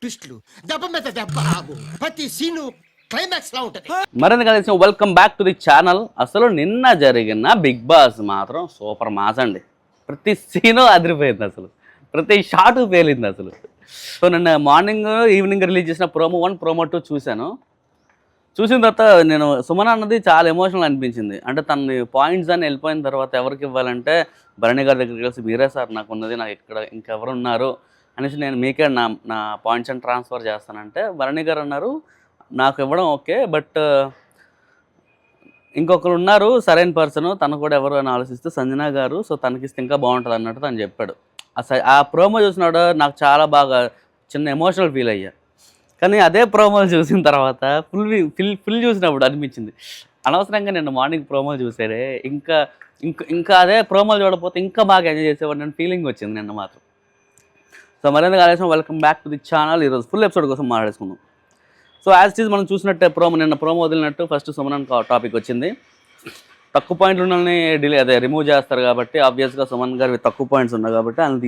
ట్విస్టులు దెబ్బ మీద దెబ్బ ఆగు ప్రతి సీను క్లైమాక్స్ లా ఉంటది. మరింత కలిసి welcome back to the channel. అసలు నిన్న జరిగిన బిగ్ బాస్ మాత్రం సూపర్ మాస్ అండి. ప్రతి సీను అదిరిపోయింది, అసలు ప్రతి షాటు పేలింది అసలు. సో నిన్న మార్నింగ్ ఈవినింగ్ రిలీజ్ చేసిన ప్రోమో 1 ప్రోమో 2 చూశాను. చూసిన తర్వాత నేను సుమన్ అన్నది చాలా ఎమోషనల్ అనిపించింది. అంటే తన పాయింట్స్ అని వెళ్ళిపోయిన తర్వాత ఎవరికి ఇవ్వాలంటే భరణి గారి దగ్గరికి కలిసి మీరే సార్ నాకు ఉన్నది, నాకు ఇక్కడ ఇంకెవరు ఉన్నారు అనేసి నేను మీకే నా పాయింట్స్ అని ట్రాన్స్ఫర్ చేస్తానంటే భరణి గారు అన్నారు నాకు ఇవ్వడం ఓకే, బట్ ఇంకొకరు ఉన్నారు సరైన పర్సన్, తను కూడా ఎవరు అని ఆలోచిస్తే సంజన గారు, సో తనకిస్తే ఇంకా బాగుంటుంది అన్నట్టు తను చెప్పాడు. ఆ ప్రోమో చూసినాడు నాకు చాలా బాగా చిన్న ఎమోషనల్ ఫీల్ అయ్యా. కానీ అదే ప్రోమోలు చూసిన తర్వాత ఫుల్ చూసినప్పుడు అనిపించింది అనవసరంగా నేను మార్నింగ్ ప్రోమోలు చూసాడే, ఇంకా అదే ప్రోమోలు చూడకపోతే ఇంకా బాగా ఎంజాయ్ చేసేవాడు నేను ఫీలింగ్ వచ్చింది నిన్న మాత్రం. సో మరింత ఆలస్యం welcome back to the channel. ఈరోజు ఫుల్ ఎపిసోడ్ కోసం మాట్లాడుకుందాం. సో యాజ్ ఇట్ ఈజ్ మనం చూసినట్టే నిన్న ప్రోమో వదిలినట్టు ఫస్ట్ సుమన్ టాపిక్ వచ్చింది. తక్కువ పాయింట్లు ఉన్నని రిమూవ్ చేస్తారు కాబట్టి ఆబ్వియస్గా సుమన్ గారి తక్కువ పాయింట్స్ ఉన్నాయి కాబట్టి ఆయన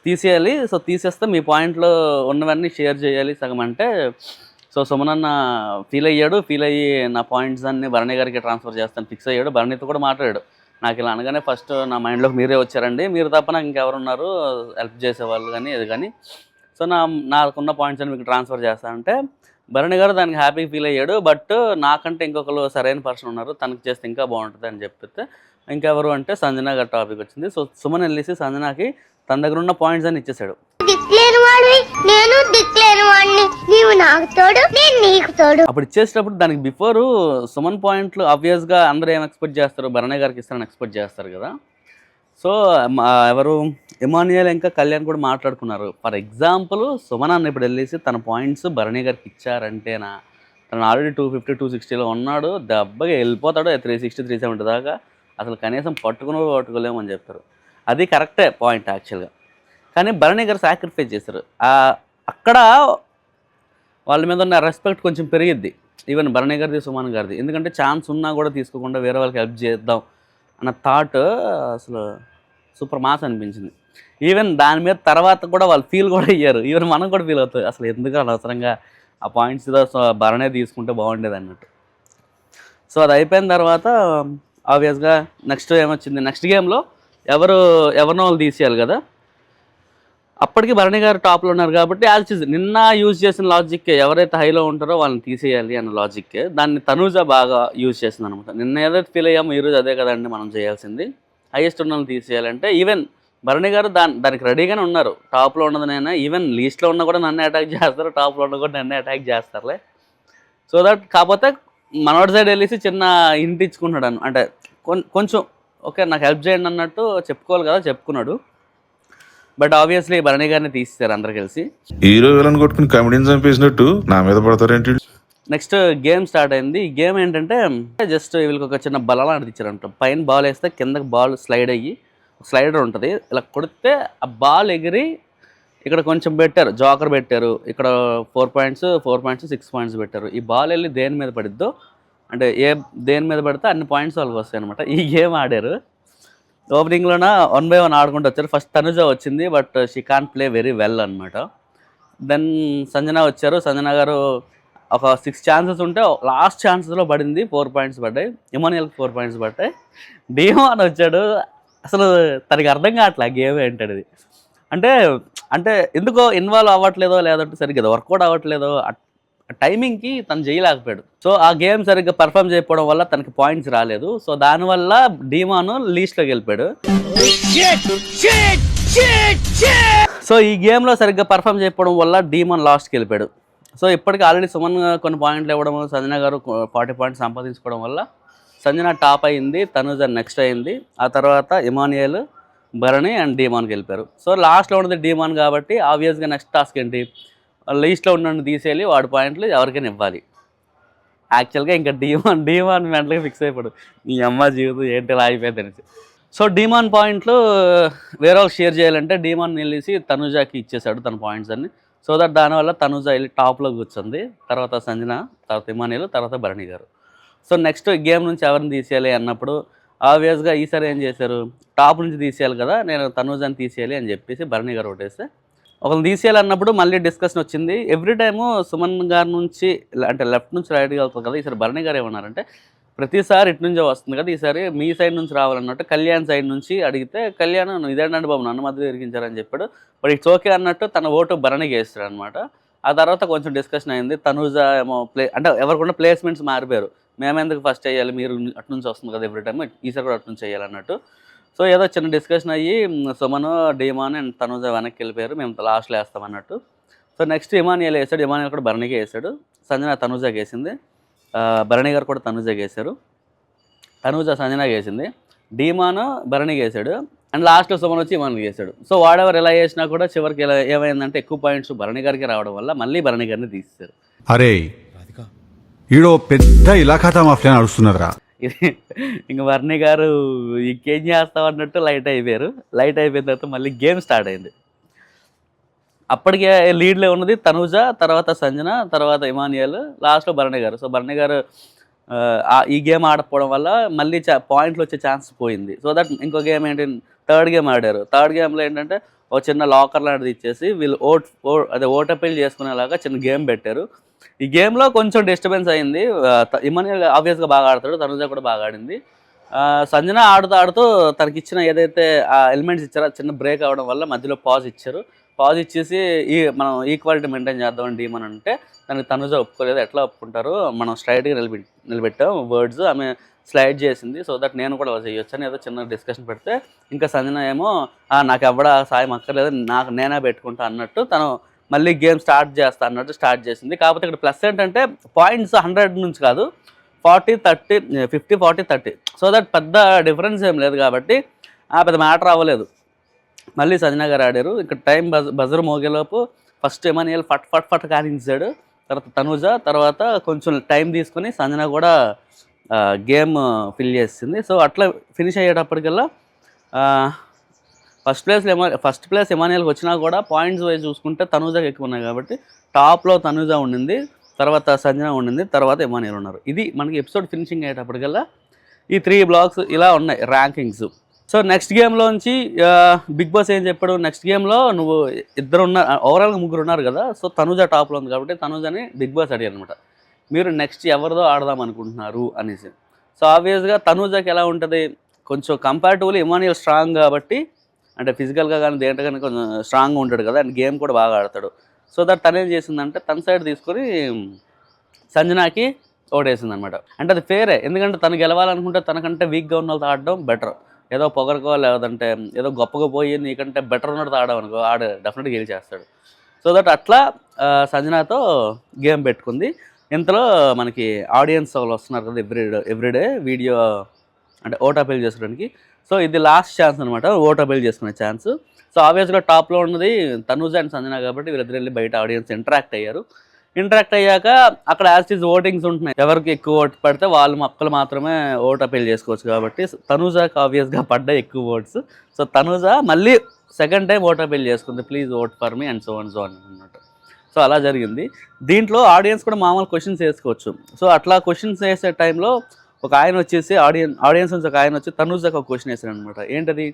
తీసేయాలి. సో తీసేస్తే మీ పాయింట్లో ఉన్నవన్నీ షేర్ చేయాలి సగం అంటే. సో సుమన్ అన్న ఫీల్ అయ్యి నా పాయింట్స్ అన్ని భరణి గారికి ట్రాన్స్ఫర్ చేస్తాను ఫిక్స్ అయ్యాడు. భరణితో కూడా మాట్లాడాడు. నాకు ఇలా అనగానే ఫస్ట్ నా మైండ్లోకి మీరే వచ్చారండి, మీరు తప్ప నాకు ఇంకెవరు ఉన్నారు హెల్ప్ చేసేవాళ్ళు కానీ ఇది కానీ, సో నాకున్న పాయింట్స్ అని మీకు ట్రాన్స్ఫర్ చేస్తానంటే భరణి గారు దానికి హ్యాపీ ఫీల్ అయ్యాడు. బట్ నాకంటే ఇంకొకరు సరైన పర్సన్ ఉన్నారు, తనకి చేస్తే ఇంకా బాగుంటుంది అని చెప్పితే ఇంకెవరు అంటే సంజన గారి టాపిక్ వచ్చింది. సో సుమన్ వెళ్ళేసి సంజనకి తన దగ్గర ఉన్న పాయింట్స్ అని ఇచ్చేసాడు. అప్పుడు ఇచ్చేసేటప్పుడు దానికి బిఫోర్ సుమన్ పాయింట్లు ఆబ్వియస్గా అందరూ ఏం ఎక్స్పెక్ట్ చేస్తారు, భరణి గారికి ఇస్తారని ఎక్స్పెక్ట్ చేస్తారు కదా. సో ఎవరు ఎమాన్యుయల్ ఇంకా కళ్యాణ్ కూడా మాట్లాడుకున్నారు. ఫర్ ఎగ్జాంపుల్ సుమన్ అన్న ఇప్పుడు వెళ్ళేసి తన పాయింట్స్ భరణి గారికి ఇచ్చారంటేనా తను ఆల్రెడీ 250 260లో ఉన్నాడు, దెబ్బగా వెళ్ళిపోతాడు 360 370 దాకా, అసలు కనీసం పట్టుకోలేము అని చెప్తారు. అది కరెక్టే పాయింట్ యాక్చువల్గా. కానీ భరణి గారు సాక్రిఫైస్ చేశారు. అక్కడ వాళ్ళ మీద ఉన్న రెస్పెక్ట్ కొంచెం పెరిగిద్ది, ఈవెన్ భరణి గారిది సుమన్ గారిది. ఎందుకంటే ఛాన్స్ ఉన్నా కూడా తీసుకోకుండా వేరే వాళ్ళకి హెల్ప్ చేద్దాం అన్న థాట్ అసలు సూపర్ మాస్ అనిపించింది. ఈవెన్ దాని మీద తర్వాత కూడా వాళ్ళు ఫీల్ కూడా అయ్యారు, ఈవెన్ మనం కూడా ఫీల్ అవుతుంది అసలు ఎందుకు అనవసరంగా ఆ పాయింట్స్ భరణే తీసుకుంటే బాగుండేది అన్నట్టు. సో అది అయిపోయిన తర్వాత ఆబ్వియస్గా నెక్స్ట్ ఏమొచ్చింది, నెక్స్ట్ గేమ్లో ఎవరినో వాళ్ళు తీసేయాలి కదా. అప్పటికి భరణి గారు టాప్లో ఉన్నారు కాబట్టి యాజ్ నిన్న యూజ్ చేసిన లాజిక్ ఎవరైతే హైలో ఉంటారో వాళ్ళని తీసేయాలి అన్న లాజిక్ దాన్ని తనూజ బాగా యూజ్ చేసింది అనమాట. నిన్న ఏదైతే ఫీల్ అయ్యామో ఈరోజు అదే కదండి మనం చేయాల్సింది, హైయెస్ట్ ఉన్న వాళ్ళని తీసేయాలంటే. ఈవెన్ భరణి గారు దానికి రెడీగానే ఉన్నారు, టాప్లో ఉన్నది నేను, ఈవెన్ లీస్ట్లో ఉన్నా కూడా నన్నే అటాక్ చేస్తారు, టాప్లో ఉన్న కూడా నన్నే అటాక్ చేస్తారులే. సో దట్ కాకపోతే మనోడి సైడ్ వెళ్ళేసి చిన్న హింట్ ఇచ్చుకుంటున్నాడు, అంటే కొంచెం ఓకే నాకు హెల్ప్ చేయండి అన్నట్టు చెప్పుకోవాలి కదా, చెప్పుకున్నాడు. బట్ ఆబ్వియస్లీ భరణి గారిని తీసేశారు అందరు కలిసి. హీరో విలన్ కొట్టుకుని కమెడీని చంపేసినట్టు నా మీద పడతారేంటి. నెక్స్ట్ గేమ్ స్టార్ట్ అయింది. ఈ గేమ్ ఏంటంటే జస్ట్ వీళ్ళకి ఒక చిన్న బల లాంటిది ఇచ్చారంట. పైన బాల్ వేస్తే కిందకి బాల్ స్లైడ్ అయ్యి స్లైడర్ ఉంటుంది, ఇలా కొడితే ఆ బాల్ ఎగిరి ఇక్కడ కొంచెం పెట్టారు, జోకర్ పెట్టారు, ఇక్కడ 4 పాయింట్స్ 6 పాయింట్స్ పెట్టారు. ఈ బాల్ వెళ్ళి దేని మీద పడిద్దో అంటే దేని మీద పడితే అన్ని పాయింట్స్ వాళ్ళకి వస్తాయి అనమాట. ఈ గేమ్ ఆడారు. ఓపెనింగ్లోన 1 by 1 ఆడుకుంటూ వచ్చారు. ఫస్ట్ తనుజ వచ్చింది, but she can't play very well అనమాట. దెన్ సంజన వచ్చారు. సంజన గారు ఒక 6 ఛాన్సెస్ ఉంటే లాస్ట్ ఛాన్సెస్లో పడింది, 4 పాయింట్స్ పడ్డాయి. ఎమాన్యుయల్కి 4 పాయింట్స్ పడ్డాయి. డిమాన్ వచ్చాడు. అసలు తనకి అర్థం కావట్లే గేమ్ ఏంటనేది. అంటే ఎందుకో ఇన్వాల్వ్ అవ్వట్లేదో లేదంటే సరిగ్గా వర్కౌట్ అవ్వట్లేదో టైమింగ్కి తను చేయలేకపోయాడు. సో ఆ గేమ్ సరిగ్గా పర్ఫామ్ చేయకపోవడం వల్ల తనకి పాయింట్స్ రాలేదు. సో దానివల్ల డిమాన్ లీస్ట్లోకి వెళ్ళిపోయాడు. సో ఈ గేమ్లో సరిగ్గా పర్ఫామ్ చేయకపోవడం వల్ల డిమాన్ లాస్ట్కి వెళ్ళిపోయాడు. సో ఇప్పటికి ఆల్రెడీ సుమన్ కొన్ని పాయింట్లు ఇవ్వడం, సంజన గారు 40 పాయింట్స్ సంపాదించుకోవడం వల్ల సంజన టాప్ అయింది, తనుజ నెక్స్ట్ అయింది. ఆ తర్వాత ఎమాన్యుయల్, భరణి అండ్ డిమాన్కి వెళ్ళిపోయారు. సో లాస్ట్లో ఉన్నది డిమాన్ కాబట్టి ఆబ్వియస్గా నెక్స్ట్ టాస్క్ ఏంటి, లీస్ట్లో ఉన్న తీసేయాలి, వాడి పాయింట్లు ఎవరికైనా ఇవ్వాలి. యాక్చువల్గా ఇంకా డిమాన్ మెంటల్గా ఫిక్స్ అయిపోయాడు, ఈ అమ్మ జీవితం ఏంటి ఇలా అయిపోయింది అనేసి. సో డిమాన్ పాయింట్లు వేరే వాళ్ళకి షేర్ చేయాలంటే డిమాన్ వెళ్ళేసి తనుజాకి ఇచ్చేసాడు తన పాయింట్స్ అన్ని. సో దట్ దానివల్ల తనుజ వెళ్ళి టాప్లో కూర్చుంది, తర్వాత సంజన, తర్వాత ఎమాన్యుయల్, తర్వాత Bharani garu. So next game నుంచి ఎవరిని తీసేయాలి అన్నప్పుడు ఆబ్వియస్గా ఈసారి ఏం చేశారు, టాప్ నుంచి తీసేయాలి కదా, నేను తనుజాని తీసేయాలి అని చెప్పేసి భరణి గారు ఓటేస్తే ఒకరిని తీసేయాలన్నప్పుడు మళ్ళీ డిస్కషన్ వచ్చింది. ఎవ్రీ టైము సుమన్ గారి నుంచి అంటే లెఫ్ట్ నుంచి రైట్గా వెళ్తుంది కదా, ఈసారి భరణి గారు ఏమన్నారంటే ప్రతిసారి ఇటు నుంచే వస్తుంది కదా, ఈసారి మీ సైడ్ నుంచి రావాలన్నట్టు కళ్యాణ్ సైడ్ నుంచి అడిగితే కళ్యాణ్ నువ్వు ఇదేంటంటే బాబు నన్ను మధ్యలో ఇరికించారని చెప్పాడు. బట్ ఇట్స్ ఓకే అన్నట్టు తన ఓటు భరణికి వేస్తాడు అనమాట. ఆ తర్వాత కొంచెం డిస్కషన్ అయింది. తనూజ ఏమో అంటే ఎవరికన్నా ప్లేస్మెంట్స్ మారిపోయారు. మేమెందుకు ఫస్ట్ వేయాలి, మీరు అటు నుంచి వస్తుంది కదా ఎవ్రీ టైమ్, ఈసారి కూడా అటు నుంచి వేయాలన్నట్టు. సో ఏదో చిన్న డిస్కషన్ అయ్యి సుమను, డీమాన్ అండ్ తనూజ వెనక్కి వెళ్ళిపోయారు. మేము లాస్ట్లో వేస్తామన్నట్టు. సో నెక్స్ట్ ఇమానియల్ వేసాడు. ఇమానియల్ కూడా భరణికే వేసాడు. సంజన తనూజకి వేసింది. భరణి గారు కూడా తనూజకి వేశారు. తనూజ సంజనకి వేసింది. డీమాన్ భరణికి వేసాడు. అండ్ లాస్ట్లో సుమన్ వచ్చి ఇమాన్కి వేసాడు. సో వాడెవరు ఎలా చేసినా కూడా చివరికి ఎలా ఏమైందంటే ఎక్కువ పాయింట్స్ భరణి గారికి రావడం వల్ల మళ్ళీ భరణి గారిని తీసేశారు. అరే ఈడో పెద్ద ఇలాఖాతా మాఫియా నడుస్తున్నదిరా. ఇది ఇంక భరణి గారు ఇంకేం చేస్తాం అన్నట్టు లైట్ అయిపోయారు. లైట్ అయిపోయిన తర్వాత మళ్ళీ గేమ్ స్టార్ట్ అయింది. అప్పటికే లీడ్లో ఉన్నది తనూజ, తర్వాత సంజన, తర్వాత ఇమానియల్, లాస్ట్లో భరణి గారు. సో భరణి గారు ఈ గేమ్ ఆడకపోవడం వల్ల మళ్ళీ పాయింట్లు వచ్చే ఛాన్స్ పోయింది. సో దట్ ఇంకో గేమ్ ఏంటి, థర్డ్ గేమ్ ఆడారు. థర్డ్ గేమ్లో ఏంటంటే ఒక చిన్న లాకర్ లాంటిది ఇచ్చేసి వీళ్ళు ఓట్ అప్పీల్ చేసుకునేలాగా చిన్న గేమ్ పెట్టారు. ఈ గేమ్లో కొంచెం డిస్టర్బెన్స్ అయింది. ఇమానియల్ ఆబ్వియస్గా బాగా ఆడతాడు, తనూజ కూడా బాగా ఆడింది. సంజన ఆడుతూ తనకి ఇచ్చిన ఏదైతే ఆ ఎలిమెంట్స్ ఇచ్చారో చిన్న బ్రేక్ అవ్వడం వల్ల మధ్యలో పాజ్ ఇచ్చారు. పాజ్ ఇచ్చేసి మనం ఈక్వాలిటీ మెయింటైన్ చేద్దామని డీమన్ అంటే దానికి తనూజ ఒప్పుకోలేదు. ఎట్లా ఒప్పుకుంటారు, మనం స్ట్రైట్గా నిలబెట్టాం వర్డ్స్, ఆమె స్లైడ్ చేసింది. సో దట్ నేను కూడా చేయొచ్చు అని ఏదో చిన్న డిస్కషన్ పెడితే ఇంకా సంజన ఏమో నాకు ఎవడ సాయం అక్కర్లేదు, నేనే పెట్టుకుంటా అన్నట్టు తను మళ్ళీ గేమ్ స్టార్ట్ చేస్తా అన్నట్టు స్టార్ట్ చేసింది. కాకపోతే ఇక్కడ ప్లస్ ఏంటంటే పాయింట్స్ 100 నుంచి కాదు 40-30, 50-40-30. సో దట్ పెద్ద డిఫరెన్స్ ఏం లేదు కాబట్టి పెద్ద మ్యాటర్ అవ్వలేదు. మళ్ళీ సంజన గారు ఆడారు. ఇక్కడ టైం బజర్ మోగేలోపు ఫస్ట్ ఇమానియల్ ఫట్ కానించాడు. తర్వాత తనూజ, తర్వాత కొంచెం టైం తీసుకొని సంజన కూడా గేమ్ ఫిల్ చేసింది. సో అట్లా ఫినిష్ అయ్యేటప్పటికల్లా ఫస్ట్ ప్లేస్ ఇమానియల్కి వచ్చినా కూడా పాయింట్స్ వైజ్ చూసుకుంటే తనూజకి ఎక్కువ ఉన్నాయి కాబట్టి టాప్లో తనూజ ఉండింది, తర్వాత సంజన ఉండింది, తర్వాత ఇమానియల్ ఉన్నారు. ఇది మనకి ఎపిసోడ్ ఫినిషింగ్ అయ్యేటప్పటికల్లా ఈ 3 బ్లాక్స్ ఇలా ఉన్నాయి ర్యాంకింగ్స్. సో నెక్స్ట్ గేమ్లోంచి బిగ్ బాస్ ఏం చెప్పాడు, నెక్స్ట్ గేమ్లో నువ్వు ఓవరాల్గా 3 ఉన్నారు కదా, సో తనూజ టాప్లో ఉంది కాబట్టి తనూజని బిగ్ బాస్ అడిగారు అనమాట, మీరు నెక్స్ట్ ఎవరిదో ఆడదాం అనుకుంటున్నారు అనేసి. సో ఆబ్వియస్గా తనూజకి ఎలా ఉంటుంది, కొంచెం కంపారిటివ్లీ ఇమానియల్ స్ట్రాంగ్ కాబట్టి, అంటే ఫిజికల్గా కానీ దేంట్లో కానీ కొంచెం స్ట్రాంగ్గా ఉంటాడు కదా, అండ్ గేమ్ కూడా బాగా ఆడతాడు. సో దట్ తనేం చేసిందంటే తన సైడ్ తీసుకొని సంజనాకి ఓటేసింది అనమాట. అంటే అది ఫేరే, ఎందుకంటే తను గెలవాలనుకుంటే తనకంటే వీక్గా ఉన్న వాళ్ళతో ఆడడం బెటర్. ఏదో పొగరకో లేదంటే ఏదో గొప్పగా పోయి నీకంటే బెటర్ ఉన్నట్టు ఆడడం అనుకో, ఆడు డెఫినెట్గా గెలిచేస్తాడు. సో దట్ అట్లా సంజనాతో గేమ్ పెట్టుకుంది. ఇంతలో మనకి ఆడియన్స్ వాళ్ళు వస్తున్నారు కదా ఎవ్రీడే వీడియో అంటే ఓట్ అపీల్ చేసుకోవడానికి. సో ఇది లాస్ట్ ఛాన్స్ అనమాట, ఓట్ అపీల్ చేసుకునే ఛాన్స్. సో ఆబ్వియస్గా టాప్లో ఉన్నది తనూజ అండ్ సంజన కాబట్టి వీళ్ళిద్దరు వెళ్ళి బయట ఆడియన్స్ ఇంటరాక్ట్ అయ్యారు. ఇంటరాక్ట్ అయ్యాక అక్కడ యాజ్ ఇట్ ఈజ్ ఓటింగ్స్ ఉంటున్నాయి, ఎవరికి ఎక్కువ ఓటు పడితే వాళ్ళు మక్కలు మాత్రమే ఓట్ అపీల్ చేసుకోవచ్చు కాబట్టి తనూజకి ఆబ్వియస్గా పడ్డాయి ఎక్కువ ఓట్స్. సో తనూజ మళ్ళీ సెకండ్ టైం ఓట్ అపీల్ చేసుకుంది, please vote for me and so అన్నట్టు. సో అలా జరిగింది. దీంట్లో ఆడియన్స్ కూడా మామూలు క్వశ్చన్స్ వేసుకోవచ్చు. సో అట్లా క్వశ్చన్స్ వేసే టైంలో ఒక ఆయన వచ్చేసి ఆడియన్స్ నుంచి ఒక ఆయన వచ్చి తనూజకి ఒక క్వశ్చన్ వేసాడు అనమాట. ఏంటది,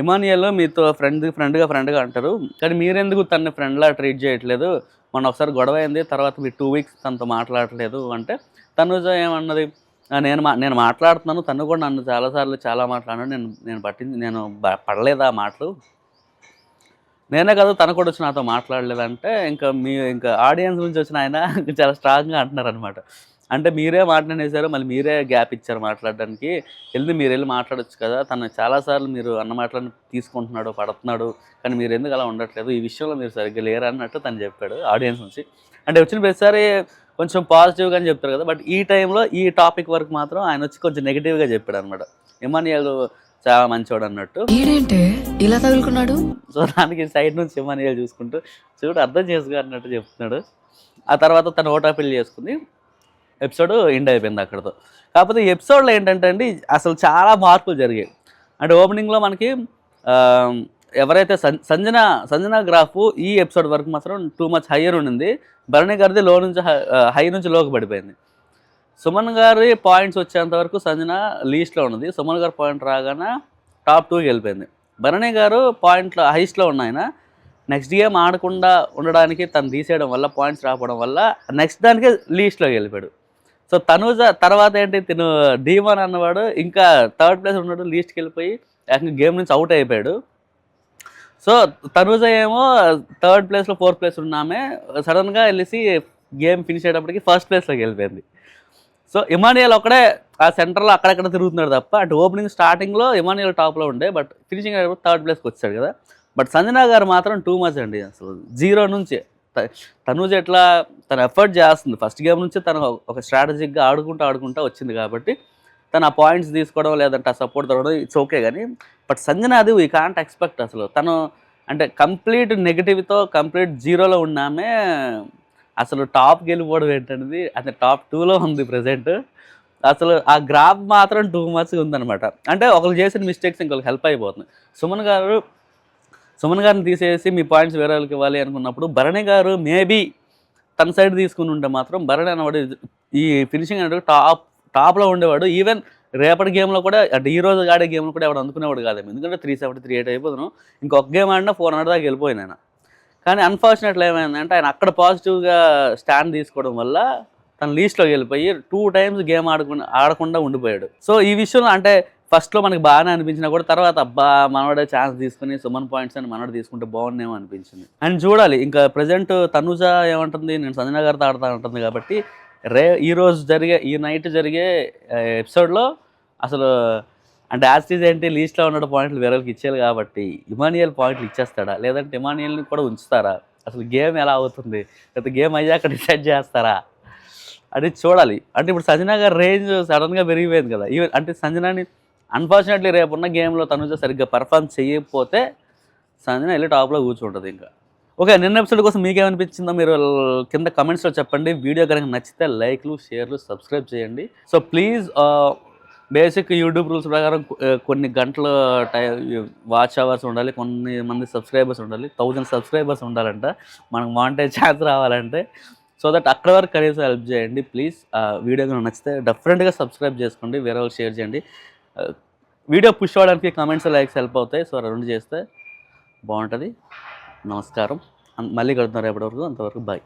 ఇమానియల్లో మీతో ఫ్రెండ్గా అంటారు కానీ మీరెందుకు తనని ఫ్రెండ్లా ట్రీట్ చేయట్లేదు, మొన్న ఒకసారి గొడవ అయింది, తర్వాత మీరు 2 వీక్స్ తనతో మాట్లాడలేదు అంటే తనూజ ఏమన్నది, నేను మాట్లాడుతున్నాను, తను కూడా నన్ను చాలాసార్లు చాలా మాట్లాడాను, నేను పడలేదా మాటలు, నేనే కదా తను కూడా వచ్చి నాతో మాట్లాడలేదంటే ఇంకా ఆడియన్స్ నుంచి వచ్చిన ఆయన చాలా స్ట్రాంగ్గా అంటున్నారు అనమాట. అంటే మీరే మాట్లాడేశారు, మళ్ళీ మీరే గ్యాప్ ఇచ్చారు మాట్లాడడానికి, మీరు వెళ్ళి మాట్లాడచ్చు కదా, తను చాలాసార్లు మీరు అన్న మాటలను తీసుకుంటున్నాడు, పడుతున్నాడు, కానీ మీరు ఎందుకు అలా ఉండట్లేదు, ఈ విషయంలో మీరు సరిగ్గా లేరు అన్నట్టు తను చెప్పాడు ఆడియన్స్ నుంచి. అంటే వచ్చిన ప్రతిసారి కొంచెం పాజిటివ్గా అని చెప్తారు కదా, బట్ ఈ టైంలో ఈ టాపిక్ వరకు మాత్రం ఆయన వచ్చి కొంచెం నెగిటివ్గా చెప్పాడు అనమాట. ఇమానియల్ చాలా మంచివాడు అన్నట్టు. ఇలా తగులుకున్నాడు. సో దానికి సైడ్ నుంచి ఇమానియల్ చూసుకుంటూ చూడు అర్థం చేసుకో అన్నట్టు చెప్తున్నాడు. ఆ తర్వాత తను ఓట్ అపీల్ చేసుకుంది, ఎపిసోడ్ ఎండ్ అయిపోయింది అక్కడితో. కాకపోతే ఈ ఎపిసోడ్లో ఏంటంటే అండి అసలు చాలా మార్పులు జరిగాయి. అంటే ఓపెనింగ్లో మనకి ఎవరైతే సంజన గ్రాఫ్ ఈ ఎపిసోడ్ వరకు మాత్రం టూ మచ్ హయ్యర్ ఉండింది, భరణి గారిది లో నుంచి హై నుంచి లోకి పడిపోయింది. సుమన్ గారి పాయింట్స్ వచ్చేంత వరకు సంజన లీస్ట్లో ఉన్నది, సుమన్ గారు పాయింట్ రాగానే టాప్ 2కి వెళ్ళిపోయింది. భరణి గారు పాయింట్లో హైస్ట్లో ఉన్న ఆయన నెక్స్ట్ గేమ్ ఆడకుండా ఉండడానికి తను తీసేయడం వల్ల పాయింట్స్ రాకపోవడం వల్ల నెక్స్ట్ దానికే లీస్ట్లోకి వెళ్ళిపోయాడు. సో తనూజ తర్వాత ఏంటి, తిను ధీమాన్ అన్నవాడు ఇంకా థర్డ్ ప్లేస్ ఉన్నాడు, లీస్ట్కి వెళ్ళిపోయి ఏకంగా గేమ్ నుంచి అవుట్ అయిపోయాడు. సో తనూజ ఏమో థర్డ్ ప్లేస్లో ఫోర్త్ ప్లేస్ ఉన్నామే సడన్గా వెళ్ళేసి గేమ్ ఫినిష్ అయ్యేటప్పటికి ఫస్ట్ ప్లేస్లోకి వెళ్ళిపోయింది. సో ఇమానియల్ ఒకడే ఆ సెంటర్లో అక్కడెక్కడ తిరుగుతున్నాడు తప్ప, అంటే ఓపెనింగ్ స్టార్టింగ్లో ఇమానియల్ టాప్లో ఉండే, బట్ ఫినిషింగ్ అయ్యేటప్పుడు థర్డ్ ప్లేస్కి వచ్చాడు కదా. బట్ సంజన గారు మాత్రం టూ మచ్ అండి, అసలు జీరో నుంచి తనూజ ఎట్లా తను ఎఫర్ట్ చేస్తుంది ఫస్ట్ గేమ్ నుంచి, తను ఒక స్ట్రాటజిక్గా ఆడుకుంటూ వచ్చింది కాబట్టి తను ఆ పాయింట్స్ తీసుకోవడం లేదంటే ఆ సపోర్ట్ దొరకడం ఇట్స్ ఓకే. కానీ బట్ సంజన అది వీ కాంట్ ఎక్స్పెక్ట్. అసలు తను అంటే కంప్లీట్ నెగిటివ్తో కంప్లీట్ జీరోలో ఉన్నామే అసలు టాప్కి వెళ్ళిపోవడం ఏంటనేది, అంటే టాప్ 2లో ఉంది ప్రజెంట్. అసలు ఆ గ్రాఫ్ మాత్రం టూ మచ్గా ఉందన్నమాట. అంటే ఒకరు చేసిన మిస్టేక్స్ ఇంకొకరికి హెల్ప్ అయిపోతుంది. సుమన్ గారిని తీసేసి మీ పాయింట్స్ వేరే వాళ్ళకి ఇవ్వాలి అనుకున్నప్పుడు భరణి గారు మేబీ తన సైడ్ తీసుకుని ఉంటే మాత్రం భరణి అనేవాడు ఈ ఫినిషింగ్ అనేవి టాప్లో ఉండేవాడు. ఈవెన్ రేపటి గేమ్లో కూడా, అంటే ఈ రోజు ఆడే గేమ్లో కూడా ఎవడు అందుకునేవాడు కాదేమో, ఎందుకంటే 370, 380 అయిపోతున్నాం. ఇంకొక గేమ్ ఆడినా 400 దాకా వెళ్ళిపోయింది ఆయన. కానీ అన్ఫార్చునేట్లీ ఏమైందంటే ఆయన అక్కడ పాజిటివ్గా స్టాండ్ తీసుకోవడం వల్ల తన లీస్ట్లోకి వెళ్ళిపోయి 2 times గేమ్ ఆడకుండా ఉండిపోయాడు. సో ఈ విషయంలో అంటే ఫస్ట్లో మనకి బాగానే అనిపించినా కూడా తర్వాత అబ్బా మనవాడే ఛాన్స్ తీసుకుని సుమన్ పాయింట్స్ అని మనవాడు తీసుకుంటే బాగుండేమో అనిపించింది. అండ్ చూడాలి ఇంకా ప్రజెంట్ తనుజ ఏమంటుంది, నేను సంజన గారితో ఆడతా ఉంటుంది కాబట్టి ఈ నైట్ జరిగే ఎపిసోడ్లో అసలు అంటే యాస్టీజ్ ఏంటి లీస్ట్లో ఉన్న పాయింట్లు వేరేకి ఇచ్చేయాలి కాబట్టి ఇమానియల్ పాయింట్లు ఇచ్చేస్తాడా, లేదంటే ఇమానియల్ని కూడా ఉంచుతారా, అసలు గేమ్ ఎలా అవుతుంది, లేకపోతే గేమ్ అయ్యాక డిసైడ్ చేస్తారా అది చూడాలి. అంటే ఇప్పుడు సంజన గారి రేంజ్ సడన్గా పెరిగిపోయింది కదా. ఈవెన్ అంటే సంజనాని అన్ఫార్చునేట్లీ రేపున్న గేమ్లో తనుజ సరిగ్గా పర్ఫార్మ్ చేయకపోతే సంజన వెళ్ళి టాప్లో కూర్చుంటుంది ఇంకా. ఓకే, నిన్న ఎపిసోడ్ కోసం మీకేమనిపించిందో మీరు కింద కమెంట్స్లో చెప్పండి. వీడియో కనుక నచ్చితే లైక్లు, షేర్లు, సబ్స్క్రైబ్ చేయండి. So please basic YouTube rules ప్రకారం కొన్ని గంటల వాచ్ అవర్స్ ఉండాలి, కొన్ని మంది సబ్స్క్రైబర్స్ ఉండాలి, 1000 సబ్స్క్రైబర్స్ ఉండాలంట మనకు మానిటైజ్ ఛాన్స్ రావాలంటే. సో దట్ అక్కడ వరకు కనీసం హెల్ప్ చేయండి ప్లీజ్. వీడియో కనుక నచ్చితే డెఫినెట్గా సబ్స్క్రైబ్ చేసుకోండి, వేరే వాళ్ళు షేర్ చేయండి. వీడియో పుష్ అవ్వడానికి కమెంట్స్, లైక్స్ హెల్ప్ అవుతాయి. సో 2 చేస్తే బాగుంటుంది. నమస్కారం, మళ్ళీ కలుద్దాం రేపటి వరకు. అంతవరకు బాయ్.